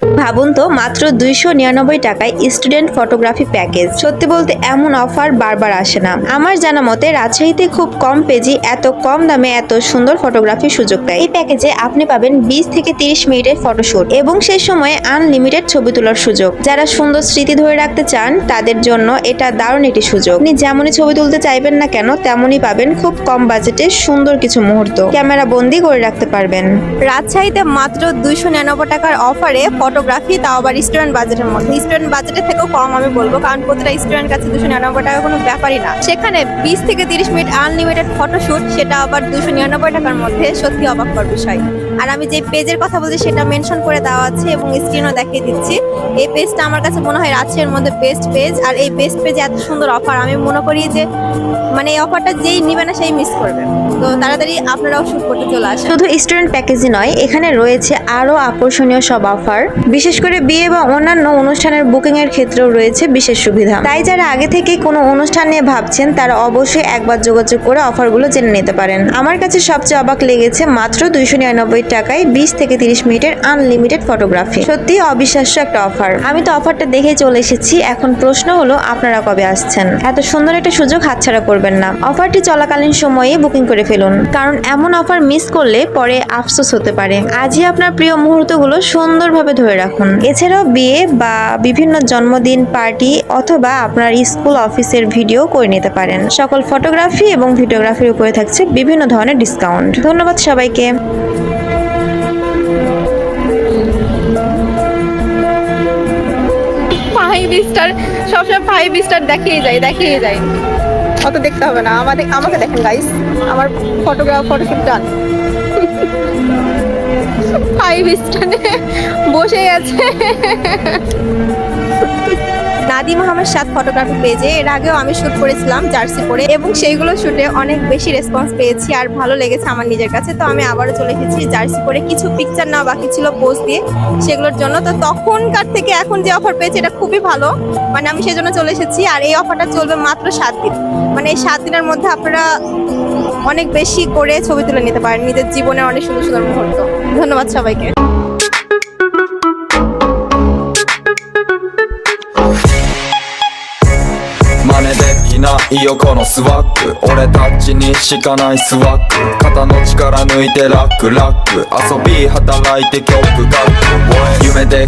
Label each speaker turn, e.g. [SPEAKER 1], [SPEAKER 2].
[SPEAKER 1] ভাবুন তো, মাত্র 299 টাকায় স্টুডেন্ট ফটোগ্রাফি প্যাকেজ। সত্যি বলতে এমন অফার বারবার আসে না। আমার জানা মতে রাজশাহীতে খুব কম পেজে এত কম দামে এত সুন্দর ফটোগ্রাফির সুযোগ দেয়। এই প্যাকেজে আপনি পাবেন 20 থেকে 30 মিনিটের ফটোশুট এবং সেই সময়ে আনলিমিটেড ছবি তোলার সুযোগ। যারা সুন্দর স্মৃতি ধরে রাখতে চান তাদের জন্য এটা দারুণ একটি সুযোগ। আপনি যেমনই ছবি তুলতে চাইবেন না কেন তেমনই পাবেন খুব কম বাজেটে সুন্দর কিছু মুহূর্ত ক্যামেরা বন্দি করে রাখতে পারবেন। রাজশাহীতে মাত্র 299 টাকার অফারে ফটোগ্রাফি, তাও আবার স্টুডেন্ট বাজেটের মধ্যে। স্টুডেন্ট বাজেটের থেকেও কম আমি বলবো, কারণ প্রতিটা স্টুডেন্ট কাছে 299 টাকা কোনো ব্যাপারই না। সেখানে 20 থেকে 30 মিনিট আনলিমিটেড ফটোশুট, সেটা আবার 299 টাকার মধ্যে, সত্যি অবাক করার বিষয়। আর আমি যে পেজের কথা বলছি সেটা মেনশন করে দেওয়া আছে এবং স্ক্রিনও দেখিয়ে দিচ্ছি। এই পেজটা আমার কাছে মনে হয় রাজশাহীর মধ্যে বেস্ট পেজ। আর এই বেস্ট পেজে এত সুন্দর অফার, আমি মনে করি যে মানে এই অফারটা যেই নিবে না সেই মিস করবে। তো তাড়াতাড়ি আপনারাও শুট করতে চলে আসেন। শুধু স্টুডেন্ট প্যাকেজই নয়, এখানে রয়েছে আরো আকর্ষণীয় সব অফার। বিশেষ করে বিয়ে বা অন্যান্য অনুষ্ঠানের বুকিং এর ক্ষেত্রেও রয়েছে বিশেষ সুবিধা। তাই যারা আগে থেকে কোনো অনুষ্ঠান নিয়ে ভাবছেন তারা অবশ্যই একবার যোগাযোগ করে অফারগুলো জেনে নিতে পারেন। আমার কাছে সবচেয়ে অবাক লেগেছে মাত্র 299 টাকায় 20 থেকে 30 মিনিটের আনলিমিটেড ফটোগ্রাফি। সত্যি অবিশ্বাস্য একটা অফার। আমি তো অফারটা দেখেই চলে এসেছি। এখন প্রশ্ন হলো আপনারা কবে আসছেন? এত সুন্দর একটা সুযোগ হাতছাড়া করবেন না। অফারটি চলাকালীন সময়ে বুকিং করে ফেলুন, কারণ এমন অফার মিস করলে পরে আফসোস হতে পারে। আজই আপনার প্রিয় মুহূর্তগুলো সুন্দরভাবে ধরে রাখুন। এছাড়াও বিয়ে বা বিভিন্ন জন্মদিন, পার্টি অথবা আপনার স্কুল অফিসের ভিডিও করে নিতে পারেন। সকল ফটোগ্রাফি এবং ভিডিওগ্রাফির উপরে থাকছে বিভিন্ন ধরনের ডিসকাউন্ট। ধন্যবাদ সবাইকে।
[SPEAKER 2] 5 স্টার, সবসময় 5 স্টার দেখিয়ে যায়। অত দেখতে হবে না, আমাকে দেখেন গাইস, আমার ফটোশুট ডান। 5 স্টারে বসে আছে।
[SPEAKER 1] নাদিম আহমেদ সাদ ফটোগ্রাফি পেজে এর আগেও আমি শুট করেছিলাম জার্সি পরে এবং সেইগুলো শুটে অনেক বেশি রেসপন্স পেয়েছি আর ভালো লেগেছে আমার নিজের কাছে। তো আমি আবারও চলে এসেছি জার্সি পরে, কিছু পিকচার না বাকি ছিল পোস্ট দিয়ে সেগুলোর জন্য। তো তখনকার থেকে এখন যে অফার পেয়েছি এটা খুবই ভালো, মানে আমি সেজন্য চলে এসেছি। আর এই অফারটা চলবে মাত্র 7 দিন। মানে এই 7 দিনের মধ্যে আপনারা অনেক বেশি করে ছবি তুলে নিতে পারেন নিজের জীবনের অনেক সুন্দর সুন্দর মুহূর্ত। ধন্যবাদ সবাইকে।
[SPEAKER 3] 真似できないよこのスワッグ、俺たちにしかないスワッグ、肩の力抜いてラックラック、遊び働いて曲書く夢で